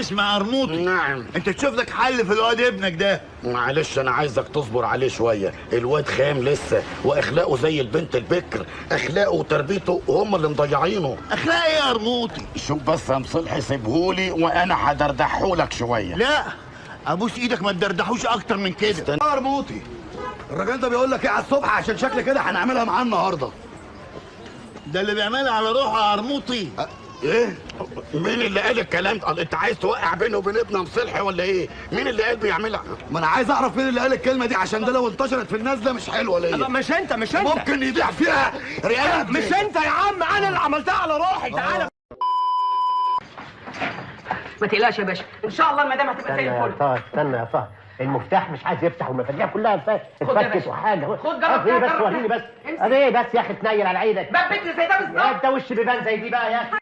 اسمع قرموطي. نعم. انت تشوف لك حل في الواد ابنك ده. معلش انا عايزك تصبر عليه شويه، الواد خام لسه واخلاقه زي البنت البكر، اخلاقه وتربيته هم اللي مضيعينه. اخلاق ايه يا قرموطي؟ شوف بس يا مصلحي سيبهولي وانا هدردحهولك شويه. لا ابوس ايدك ما تدردحوش اكتر من كده. يا قرموطي الراجل ده بيقول لك ايه على الصبح؟ عشان شكل كده هنعملها معاه النهارده. ده اللي بيعملها على روحه يا قرموطي. ايه؟ مين اللي قال الكلام ده؟ انت عايز توقع بينه وبين ابن مصلحي ولا ايه؟ مين اللي قال بيعملها؟ ما انا عايز اعرف مين اللي قال الكلمه دي، عشان ده لو انتشرت في الناس ده مش حلوه ليا. مش انت ممكن يضيع فيها ريال. مش انت يا عم، انا اللي عملتها على روحي. تعالى. ما تقلقش يا باشا، ان شاء الله المدام هتبقى زي الفل. استنى يا طه، المفتاح مش عايز يفتح والمفاتيح كلها اتفكت وحاجه. خد جرب ايه كده، بس جرب وريني كده. بس. ايه بس يا اخي تنيل على عينك. باب بيتنا زي ده بالظبط. انت وش بيبان زي دي بقى يا اخي.